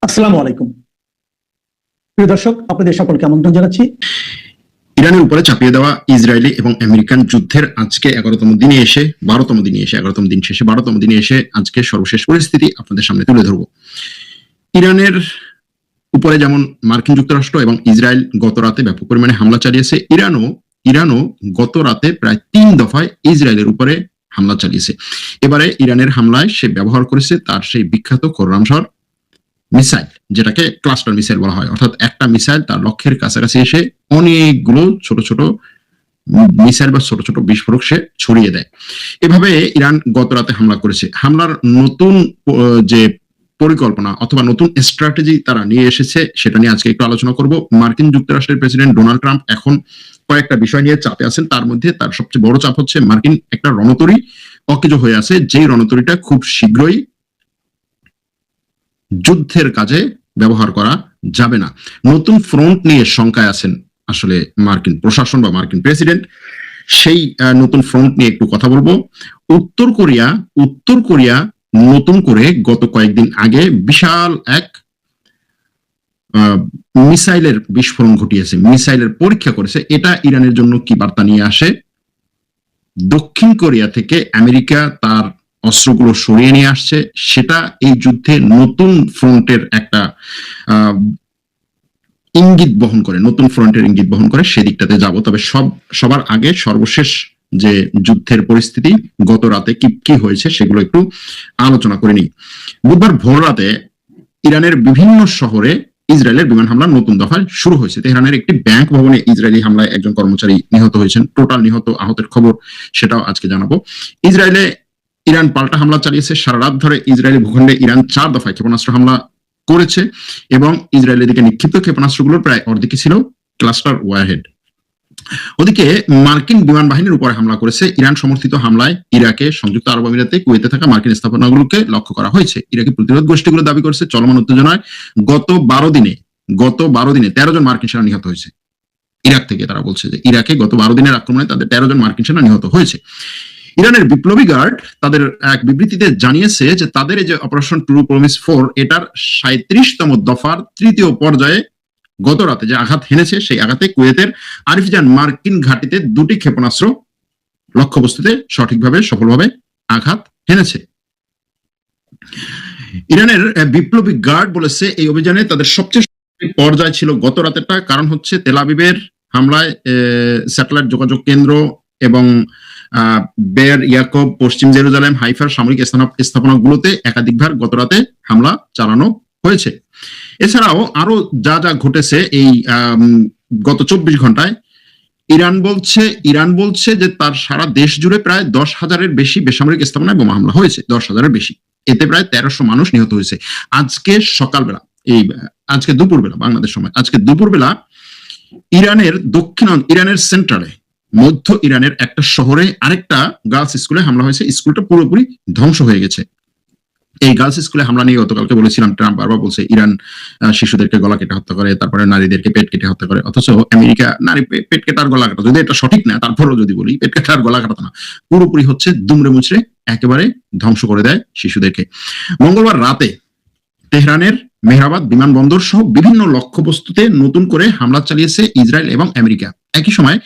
আসসালামু আলাইকুম প্রিয় দর্শক, আপনাদের সকলকে আমন্ত্রণ জানাচ্ছি ইরানের উপরে চাপিয়ে দেওয়া ইসরায়েলি এবং আমেরিকান যুদ্ধের আজকে 11তম দিনে এসে 12তম দিনে এসে 11তম দিন শেষে 12তম দিনে এসে আজকে সর্বশেষ পরিস্থিতি আপনাদের সামনে তুলে ধরব। ইরানের উপরে যেমন মার্কিন যুক্তরাষ্ট্র এবং ইসরায়েল গত রাতে ব্যাপক পরিমাণে হামলা চালিয়েছে, ইরানও গত রাতে প্রায় 3 দফায় ইসরায়েলের উপরে হামলা চালিয়েছে। এবারে ইরানের হামলায় সে ব্যবহার করেছে তার সেই বিখ্যাত খোররামশর মিসাইল, যেটাকে ক্লাস্টার মিসাইল বলা হয়, অর্থাৎ একটা মিসাইল তার লক্ষ্যের কাছাকাছি এসে অনেকগুলো ছোট ছোট মিসাইল বা ছোট ছোট বিস্ফোরক সে ছড়িয়ে দেয়। এভাবে ইরান গত রাতে হামলা করেছে। হামলার নতুন যে পরিকল্পনা অথবা নতুন স্ট্র্যাটেজি তারা নিয়ে এসেছে সেটা নিয়ে আজকে একটু আলোচনা করব। মার্কিন যুক্তরাষ্ট্রের প্রেসিডেন্ট ডোনাল্ড ট্রাম্প এখন কয়েকটা বিষয় নিয়ে চাপে আছেন। তার মধ্যে তার সবচেয়ে বড় চাপ হচ্ছে মার্কিন একটা রণতরী অকেজো হয়ে আছে, যেই রণতরীটা খুব শীঘ্রই যুদ্ধের কাজে ব্যবহার করা যাবে না। নতুন ফ্রন্ট নিয়ে শঙ্কায় আছেন আসলে মার্কিন প্রশাসন বা মার্কিন প্রেসিডেন্ট। সেই নতুন ফ্রন্ট নিয়ে একটু কথা বলবো। উত্তর কোরিয়া নতুন করে গত কয়েকদিন আগে বিশাল এক মিসাইলের বিস্ফোরণ ঘটিয়েছে, মিসাইলের পরীক্ষা করেছে। এটা ইরানের জন্য কি বার্তা নিয়ে আসে? দক্ষিণ কোরিয়া থেকে আমেরিকা তার অস্ত্রগুলো সরিয়ে নিয়ে আসছে, সেটা এই যুদ্ধে নতুন ফ্রন্টের একটা ইঙ্গিত বহন করে, নতুন ফ্রন্টের ইঙ্গিত বহন করে। সেদিকটাতে যাব, তবে সবার আগে সর্বশেষ যে যুদ্ধের পরিস্থিতি গত রাতে কি হয়েছে সেগুলো একটু আলোচনা করে নিই। বুধবার ভোর রাতে ইরানের বিভিন্ন শহরে ইসরায়েলের বিমান হামলা নতুন দফায় শুরু হয়েছে। তেহরানের একটি ব্যাংক ভবনে ইসরায়েলি হামলায় একজন কর্মচারী নিহত হয়েছেন। টোটাল নিহত আহতের খবর সেটাও আজকে জানাবো। ইরান পাল্টা হামলা চালিয়েছে। সারা রাত ধরে ইসরায়েলি ভূখণ্ডে ইরান 4 দফায় ক্ষেপণাস্ত্র হামলা করেছে এবং ইসরায়েলের দিকে নিক্ষিপ্ত ক্ষেপণাস্ত্রগুলোর প্রায় অর্ধেকই ছিল ক্লাস্টার ওয়ারহেড। ওদিকে মার্কিন বিমান বাহিনীর উপরে হামলা করেছে। ইরান সমর্থিত হামলায় ইরাকে, সংযুক্ত আরব আমিরাতে, কুয়েতে থাকা মার্কিন স্থাপনাগুলোকে লক্ষ্য করা হয়েছে। ইরাকি প্রতিরোধ গোষ্ঠীগুলো দাবি করেছে চলমান উত্তেজনায় গত 12 দিনে 13 জন মার্কিন সেনা নিহত হয়েছে। ইরাক থেকে তারা বলছে যে ইরাকে গত 12 দিনের আক্রমণে তাদের 13 জন মার্কিন সেনা নিহত হয়েছে। ইরানের বিপ্লবী গার্ড তাদের এক বিবৃতিতে জানিয়েছে যে তাদের এই যে অপারেশন ট্রু প্রমিস 4 এটার 37তম দফার 3য় পর্যায়ে গত রাতে যে আঘাত হেনেছে, সেই আঘাতে কুয়েতের আরিফজান মার্কিন ঘাঁটিতে 2টি ক্ষেপণাস্ত্র লক্ষ্যবস্তুতে সফলভাবে আঘাত হেনেছে। ইরানের বিপ্লবী গার্ড বলেছে এই অভিযানে তাদের সবচেয়ে পর্যায় ছিল গত রাতেরটা, কারণ হচ্ছে তেল আবিবের হামলায় স্যাটেলাইট যোগাযোগ কেন্দ্র এবং বের ইয়াকব, পশ্চিম জেরুজালেম, হাইফার সামরিক স্থাপনাগুলোতে একাধিকবার গত রাতে হামলা চালানো হয়েছে। এছাড়াও আরো যা ঘটেছে এই গত 24 ঘন্টায়, ইরান বলছে যে তার সারা দেশ জুড়ে প্রায় 10,000-এর বেশি বেসামরিক স্থাপনায় বোমা হামলা হয়েছে, 10,000-এর বেশি। এতে প্রায় 1300 মানুষ নিহত হয়েছে। আজকে দুপুরবেলা বাংলাদেশ সময় আজকে দুপুরবেলা ইরানের সেন্ট্রালে মধ্য ইরানের একটা শহরে আরেকটা গার্লস স্কুলে হামলা হয়েছে। স্কুলটা পুরোপুরি ধ্বংস হয়ে গেছে। এই গার্লস স্কুলে হামলা নিয়ে গতকালকে বলেছিলাম, ট্রাম্প বারবার বলছে ইরান শিশুদেরকে গলা কেটে হত্যা করে, তারপরে নারীদেরকে পেট কেটে হত্যা করে। অথচ আমেরিকা নারী পেট কেটার গলা কাটা, যদি এটা সঠিক না তারপরও যদি বলি পেট কেটার গলা কাটাতো না, পুরোপুরি হচ্ছে দুমড়ে মুচড়ে একেবারে ধ্বংস করে দেয় শিশুদেরকে। মঙ্গলবার রাতে তেহরানের মেহরাবাদ বিমানবন্দর সহ বিভিন্ন লক্ষ্যবস্তুতে নতুন করে হামলা চালিয়েছে ইসরায়েল এবং আমেরিকা। একই সময়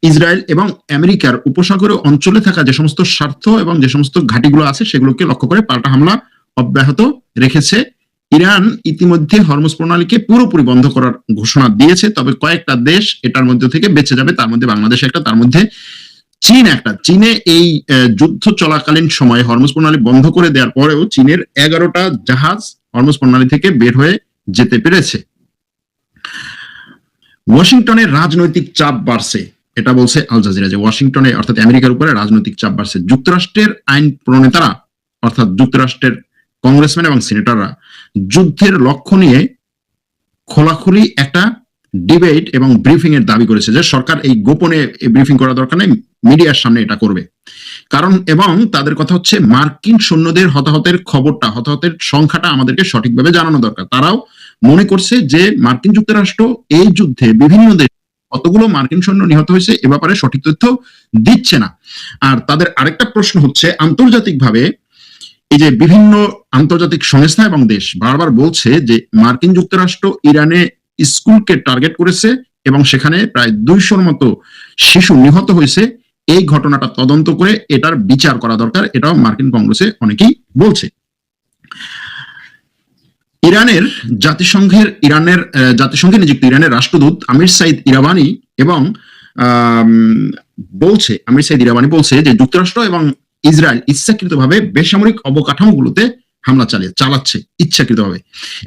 ইসরায়েল এবং আমেরিকার উপসাগরীয় অঞ্চলে থাকা যে সমস্ত স্বার্থ এবং যে সমস্ত ঘাঁটিগুলো আছে সেগুলোকে লক্ষ্য করে পাল্টা হামলা অব্যাহত রেখেছে। ইরান ইতিমধ্যে হরমুজ প্রণালীকে পুরোপুরি বন্ধ করার ঘোষণা দিয়েছে, তবে কয়েকটা দেশ এটার মধ্যে থেকে বেঁচে যাবে, তার মধ্যে বাংলাদেশ একটা, তার মধ্যে চীন একটা। চীনে এই যুদ্ধ চলাকালীন সময়ে হরমুজ প্রণালী বন্ধ করে দেওয়ার পরেও চীনের 11টা জাহাজ হরমুজ প্রণালী থেকে বের হয়ে যেতে পেরেছে। ওয়াশিংটনের রাজনৈতিক চাপ বাড়ছে, এটা বলছে আল জাজিরা, যে ওয়াশিংটনে অর্থাৎ আমেরিকার উপরে রাজনৈতিক চাপ বাড়ছে। যুক্তরাষ্ট্রের আইন প্রণেতারা অর্থাৎ যুক্তরাষ্ট্রের কংগ্রেসম্যান এবং সিনেটররা যুদ্ধের লক্ষ্য নিয়ে খোলাখুলি একটা ডিবেট এবং ব্রিফিং এর দাবি করেছে, যে সরকার এই গোপনে ব্রিফিং করা দরকার নেই, মিডিয়ার সামনে এটা করবে। কারণ এবং তাদের কথা হচ্ছে মার্কিন সৈন্যদের হতাহতের সংখ্যাটা আমাদেরকে সঠিকভাবে জানানো দরকার। তারাও মনে করছে যে মার্কিন যুক্তরাষ্ট্র এই যুদ্ধে বিভিন্ন দেশ কতগুলো মার্কিন সৈন্য নিহত হয়েছে এ ব্যাপারে সঠিক তথ্য দিচ্ছে না। আর তাদের আরেকটা প্রশ্ন হচ্ছে, আন্তর্জাতিকভাবে এই যে বিভিন্ন আন্তর্জাতিক সংস্থা এবং দেশ বারবার বলছে যে মার্কিন যুক্তরাষ্ট্র ইরানে স্কুলকে টার্গেট করেছে এবং সেখানে প্রায় 200-র মতো শিশু নিহত হয়েছে। এই ঘটনাটা তদন্ত করে এটার বিচার করা দরকার, এটাও মার্কিন কংগ্রেসে অনেকেই বলছে। জাতিসংঘে নিযুক্ত ইরানের রাষ্ট্রদূত আমির সাইদ ইরাবানি বলছে যে যুক্তরাষ্ট্র এবং ইসরায়েল ইচ্ছাকৃতভাবে বেসামরিক অবকাঠামোগুলোতে হামলা চালাচ্ছে ইচ্ছাকৃতভাবে।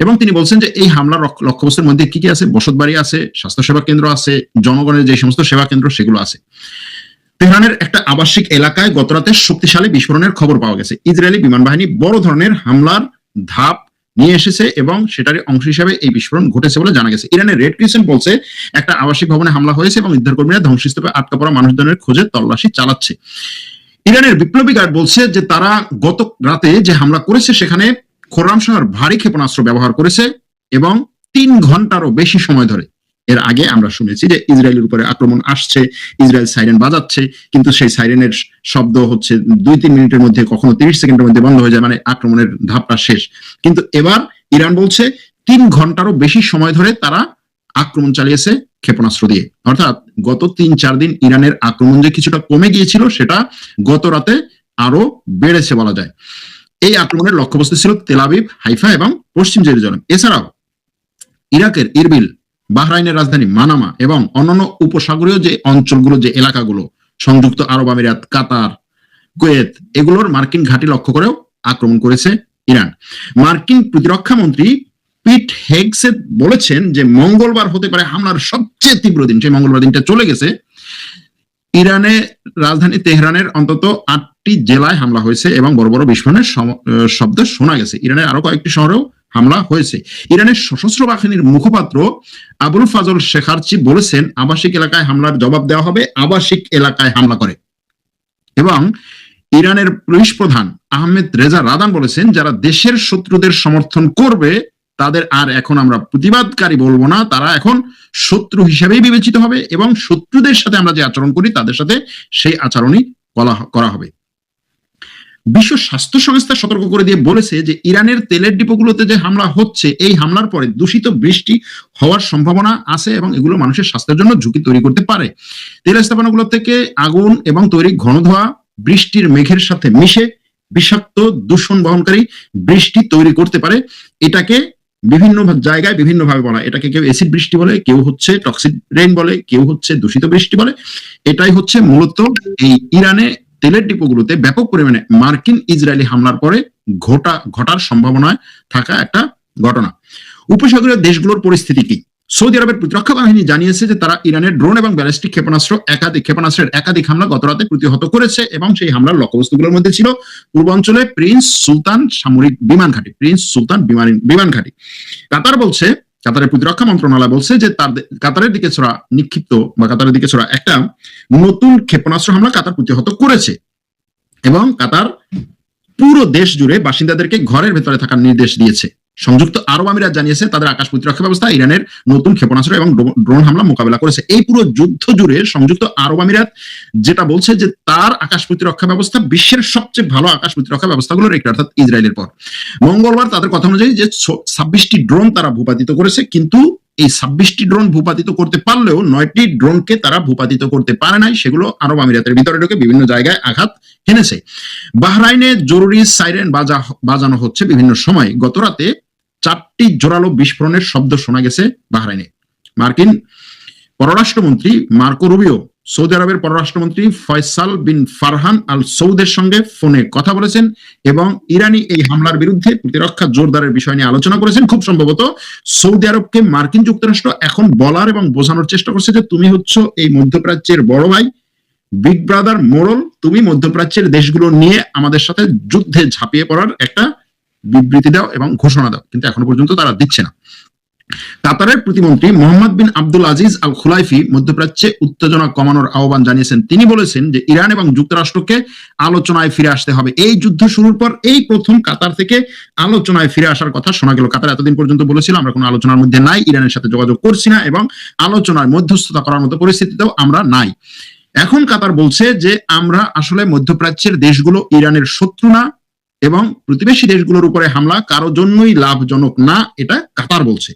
এবং তিনি বলছেন যে এই হামলার লক্ষ্যবস্তুর মধ্যে কি কি আছে, বসতবাড়ি আছে, স্বাস্থ্যসেবা কেন্দ্র আছে, জনগণের যে সমস্ত সেবা কেন্দ্র সেগুলো আছে। তেহরানের একটা আবাসিক এলাকায় গতরাতে শক্তিশালী বিস্ফোরণের খবর পাওয়া গেছে। ইসরায়েলি বিমান বাহিনী বড় ধরনের হামলার ধাপ নিয়ে এসেছে এবং সেটারই অংশ হিসেবে এই বিস্ফোরণ ঘটেছে বলে জানা গেছে। ইরানের রেড ক্রিসেন্ট বলছে একটা আবাসিক ভবনে হামলা হয়েছে এবং উদ্ধারকর্মীরা ধ্বংসস্তূপে আটকা পড়া মানুষজনের খোঁজে তল্লাশি চালাচ্ছে। ইরানের বিপ্লবী গার্ড বলছে যে তারা গত রাতে যে হামলা করেছে সেখানে খোরামশাহর ভারী ক্ষেপণাস্ত্র ব্যবহার করেছে এবং 3 ঘন্টারও বেশি সময় ধরে। এর আগে আমরা শুনেছি যে ইসরায়েলের উপরে আক্রমণ আসছে, ইসরায়েল সাইরেন বাজাচ্ছে, কিন্তু সেই সাইরেনের শব্দ হচ্ছে 2-3 মিনিটের মধ্যে, কখনো 30 সেকেন্ডের মধ্যে বন্ধ হয়ে যায়, মানে আক্রমণের ধাপটা শেষ। কিন্তু এবার ইরান বলছে 3 ঘন্টারও বেশি সময় ধরে তারা আক্রমণ চালিয়েছে ক্ষেপণাস্ত্র দিয়ে। অর্থাৎ গত 3-4 দিন ইরানের আক্রমণ যে কিছুটা কমে গিয়েছিল সেটা গত রাতে আরো বেড়েছে বলা যায়। এই আক্রমণের লক্ষ্যবস্তু ছিল তেল আবিব, হাইফা এবং পশ্চিম জেরুজালেম। এছাড়াও ইরাকের ইরবিল, বাহরাইনের রাজধানী মানামা এবং অন্যান্য উপসাগরীয় যে অঞ্চলগুলো, যে এলাকাগুলো, সংযুক্ত আরব আমিরাত, কাতার, কুয়েত, এগুলোর মার্কিন ঘাঁটি লক্ষ্য করেও আক্রমণ করেছে ইরান। মার্কিন প্রতিরক্ষা মন্ত্রী পিট হেগসেট বলেছেন যে মঙ্গলবার হতে পারে হামলার সবচেয়ে তীব্র দিন। সেই মঙ্গলবার দিনটা চলে গেছে। ইরানে রাজধানী তেহরানের অন্তত 8টি জেলায় হামলা হয়েছে এবং বড় বড় বিস্ফোরণের শব্দ শোনা গেছে। ইরানের আরো কয়েকটি শহরেও হামলা হয়েছে। ইরানের সশস্ত্র বাহিনীর মুখপাত্র আবুল ফাজল শেখারচি বলেছেন আবাসিক এলাকায় হামলার জবাব দেওয়া হবে, আবাসিক এলাকায় হামলা করে। এবং ইরানের পুলিশ প্রধান আহমেদ রেজা রাদান বলেছেন যারা দেশের শত্রুদের সমর্থন করবে তাদের আর এখন আমরা প্রতিবাদকারী বলবো না, তারা এখন শত্রু হিসেবেই বিবেচিত হবে এবং শত্রুদের সাথে আমরা যে আচরণ করি তাদের সাথে সেই আচরণই করা হবে। বিশ্ব স্বাস্থ্য সংস্থা সতর্ক করে দিয়ে বলেছে যে ইরানের তেলের ডিপোগুলোতে যে হামলা হচ্ছে, এই হামলার পরে দূষিত বৃষ্টি হওয়ার সম্ভাবনা আছে এবং এগুলো মানুষের স্বাস্থ্যের জন্য ঝুঁকি তৈরি করতে পারে। তেল স্থাপনাগুলো থেকে আগুন এবং তৈরি ঘন ধোঁয়া বৃষ্টির মেঘের সাথে মিশে বিষাক্ত দূষণ বহনকারী বৃষ্টি তৈরি করতে পারে। এটাকে বিভিন্ন জায়গায় বিভিন্ন ভাবে বলা, এটাকে কেউ অ্যাসিড বৃষ্টি বলে, কেউ হচ্ছে টক্সিক রেইন বলে, কেউ হচ্ছে দূষিত বৃষ্টি বলে। এটাই হচ্ছে মূলত এই ইরানে তেলের ডিপোগুলোতে ব্যাপক পরিমাণে মার্কিন ইসরায়েলি হামলার পরে ঘটার সম্ভাবনায় থাকা একটা ঘটনা। উপসাগরীয় দেশগুলোর পরিস্থিতি কি? সৌদি আরবের প্রতিরক্ষা বাহিনী জানিয়েছে যে তারা ইরানের ড্রোন এবং ব্যালিস্টিক ক্ষেপণাস্ত্রের একাধিক হামলা গতরাতে প্রতিহত করেছে এবং সেই হামলার লক্ষ্যবস্তুগুলোর মধ্যে ছিল পূর্বাঞ্চলে প্রিন্স সুলতান সামরিক বিমান ঘাঁটি, কাতারের প্রতিরক্ষা মন্ত্রণালয় বলছে যে কাতারের দিকে ছোড়া একটা নতুন ক্ষেপণাস্ত্র হামলা কাতার প্রতিহত করেছে এবং কাতার পুরো দেশ জুড়ে বাসিন্দাদেরকে ঘরের ভেতরে থাকার নির্দেশ দিয়েছে। সংযুক্ত আরব আমিরাত জানিয়েছে তাদের আকাশ প্রতিরক্ষা ব্যবস্থা ইরানের নতুন ক্ষেপণাস্ত্র এবং ড্রোন হামলা মোকাবেলা করেছে। এই পুরো যুদ্ধ জুড়ে সংযুক্ত আরব আমিরাত যেটা বলছে যে তার আকাশ প্রতিরক্ষা ব্যবস্থা বিশ্বের সবচেয়ে ভালো আকাশ প্রতিরক্ষা ব্যবস্থাগুলোর একটি, অর্থাৎ ইসরায়েলের পর। মঙ্গলবার তাদের কথা অনুযায়ী যে 26টি ড্রোন তারা ভূপাতিত করেছে, কিন্তু এই 26টি ড্রোন ভূপাতিত করতে পারলেও 9টি ড্রোনকে তারা ভূপাতিত করতে পারে নাই, সেগুলো আরব আমিরাতের ভিতরে ঢুকে বিভিন্ন জায়গায় আঘাত হেনেছে। বাহরাইনে জরুরি সাইরেন বাজানো হচ্ছে বিভিন্ন সময়। গতরাতে 4টি জোরালো বিস্ফোরণের শব্দ শোনা গেছে বাহরাইনে। মার্কিন পররাষ্ট্রমন্ত্রী মার্কো রুবিও সৌদি আরবের পররাষ্ট্রমন্ত্রী ফয়সাল বিন ফারহান আল সৌদের সঙ্গে ফোনে কথা বলেছেন এবং ইরানি এই হামলার বিরুদ্ধে প্রতিরক্ষা জোরদারের বিষয় নিয়ে আলোচনা করেছেন। খুব সম্ভবত সৌদি আরবকে মার্কিন যুক্তরাষ্ট্র এখন বলার এবং বোঝানোর চেষ্টা করছে যে তুমি হচ্ছে এই মধ্যপ্রাচ্যের বড় ভাই, বিগ ব্রাদার মোড়ল, তুমি মধ্যপ্রাচ্যের দেশগুলো নিয়ে আমাদের সাথে যুদ্ধে ঝাঁপিয়ে পড়ার একটা বিবৃতি দাও এবং ঘোষণা দাও, কিন্তু এখনো পর্যন্ত তারা দিচ্ছে না। কাতারের প্রতিমন্ত্রী মোহাম্মদ বিন আব্দুল আজিজ আল খুলাইফি মধ্যপ্রাচ্যে উত্তেজনা কমানোর আহ্বান জানিয়েছেন। তিনি বলেছেন যে ইরান এবং যুক্তরাষ্ট্রকে আলোচনায় ফিরে আসতে হবে। এই যুদ্ধ শুরুর পর এই প্রথম কাতার থেকে আলোচনায় ফিরে আসার কথা শোনা গেল। কাতার এতদিন পর্যন্ত বলেছিল আমরা কোনো আলোচনার মধ্যে নাই, ইরানের সাথে যোগাযোগ করছি না এবং আলোচনায় মধ্যস্থতা করার মতো পরিস্থিতিতেও আমরা নাই। এখন কাতার বলছে যে আমরা আসলে মধ্যপ্রাচ্যের দেশগুলো ইরানের শত্রু না, এবং প্রতিবেশী দেশগুলোর উপরে হামলা কারো জন্যই লাভজনক না, এটা কাতার বলছে।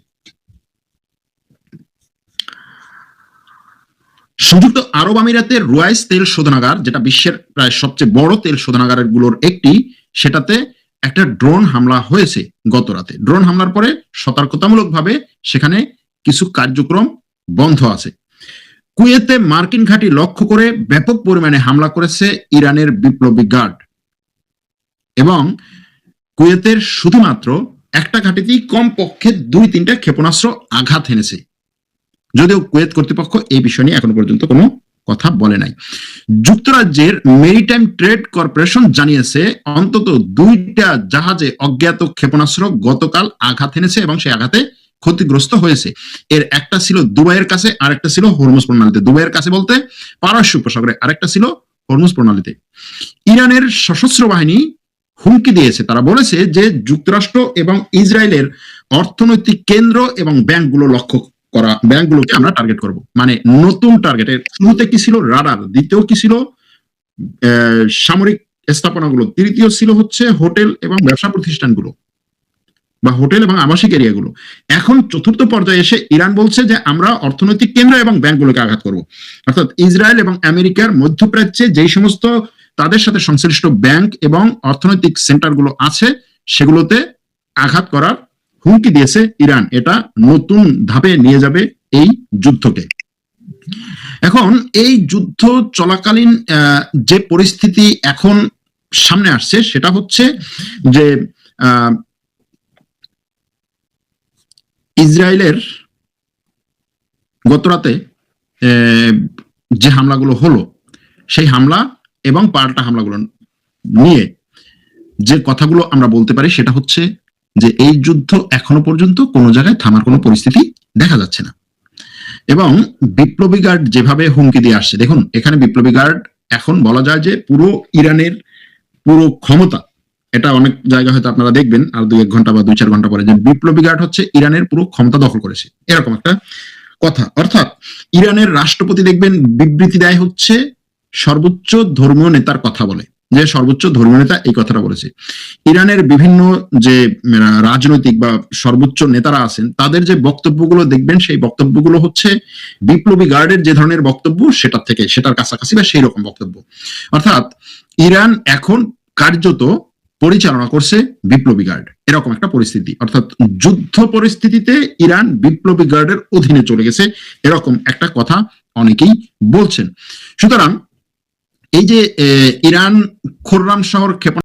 সংযুক্ত আরব আমিরাতের রুয়াইস তেল শোধনাগার, যেটা বিশ্বের প্রায় সবচেয়ে বড় তেল শোধনাগারের গুলোর একটি, সেটাতে একটা ড্রোন হামলা হয়েছে গত রাতে। ড্রোন হামলার পরে সতর্কতামূলকভাবে সেখানে কিছু কার্যক্রম বন্ধ আছে। কুয়েতে মার্কিন ঘাঁটি লক্ষ্য করে ব্যাপক পরিমাণে হামলা করেছে ইরানের বিপ্লবী গার্ড, এবং কুয়েতের শুধুমাত্র একটা ঘাঁটিতেই কমপক্ষে 2-3টা ক্ষেপণাস্ত্র আঘাত হেনেছে, যদিও কুয়েত কর্তৃপক্ষ এই বিষয় নিয়ে এখনো পর্যন্ত কোনো কথা বলে নাই। যুক্তরাজ্যের মেরিটাইম ট্রেড কর্পোরেশন জানিয়েছে অন্তত 2টা জাহাজে অজ্ঞাত ক্ষেপণাস্ত্র গতকাল আঘাত হেনেছে এবং সেই আঘাতে ক্ষতিগ্রস্ত হয়েছে। এর একটা ছিল দুবাইয়ের কাছে, আরেকটা ছিল হরমুজ প্রণালীতে। দুবাইয়ের কাছে বলতে পারস্য উপসাগরে, আরেকটা ছিল হরমুজ প্রণালীতে। ইরানের সশস্ত্র বাহিনী হুমকি দিয়েছে, তারা বলেছে যে যুক্তরাষ্ট্র এবং ইসরায়েলের অর্থনৈতিক কেন্দ্র এবং ব্যাংকগুলো লক্ষ্য করা, ব্যাংকগুলোকে আমরা টার্গেট করব। মানে নতুন টার্গেটের শুরুতে কি ছিল রাডার, দ্বিতীয় কি ছিল সামরিক স্থাপনাগুলো, তৃতীয় ছিল হচ্ছে হোটেল এবং ব্যবসা প্রতিষ্ঠানগুলো বা হোটেল এবং আবাসিক এরিয়াগুলো। এখন চতুর্থ পর্যায়ে এসে ইরান বলছে যে আমরা অর্থনৈতিক কেন্দ্র এবং ব্যাংকগুলোকে আঘাত করব। অর্থাৎ ইসরায়েল এবং আমেরিকার মধ্যপ্রাচ্যে যেই সমস্ত তাদের সাথে সংশ্লিষ্ট ব্যাংক এবং অর্থনৈতিক সেন্টারগুলো আছে সেগুলোতে আঘাত করার হুমকি দিয়েছে ইরান। এটা নতুন ধাপে নিয়ে যাবে এই যুদ্ধকে। এখন এই যুদ্ধ চলাকালীন যে পরিস্থিতি এখন সামনে আসছে সেটা হচ্ছে যে ইসরায়েলের গতরাতে যে হামলাগুলো হলো, সেই হামলা এবং পাল্টা হামলাগুলো নিয়ে যে কথাগুলো আমরা বলতে পারি সেটা হচ্ছে যে এই যুদ্ধ এখনো পর্যন্ত কোনো জায়গায় থামার কোনো পরিস্থিতি দেখা যাচ্ছে না। এবং বিপ্লবী গার্ড যেভাবে হুমকি দিয়ে আসছে, দেখুন এখানে বিপ্লবী গার্ড এখন বলা যায় যে পুরো ইরানের পুরো ক্ষমতা, এটা অনেক জায়গা হয়তো আপনারা দেখবেন আর 2-1 ঘন্টা বা 2-4 ঘন্টা পরে, যে বিপ্লবী গার্ড হচ্ছে ইরানের পুরো ক্ষমতা দখল করেছে, এরকম একটা কথা। অর্থাৎ ইরানের রাষ্ট্রপতি দেখবেন বিবৃতি দেয় হচ্ছে সর্বোচ্চ ধর্মীয় নেতার কথা বলে, যে সর্বোচ্চ ধর্মীয় নেতা এই কথাটা বলেছে। ইরানের বিভিন্ন যে রাজনৈতিক বা সর্বোচ্চ নেতারা আছেন তাদের যে বক্তব্যগুলো দেখবেন, সেই বক্তব্যগুলো হচ্ছে বিপ্লবী গার্ডের যে ধরনের বক্তব্য সেটার থেকে, সেটার কাছাকাছি বা সেই রকম বক্তব্য। অর্থাৎ ইরান এখন কার্যত পরিচালনা করছে বিপ্লবী গার্ড, এরকম একটা পরিস্থিতি। অর্থাৎ যুদ্ধ পরিস্থিতিতে ইরান বিপ্লবী গার্ডের অধীনে চলে গেছে, এরকম একটা কথা অনেকেই বলছেন। সুতরাং এই যে ইরান খোররাম শহর ক্ষেপণ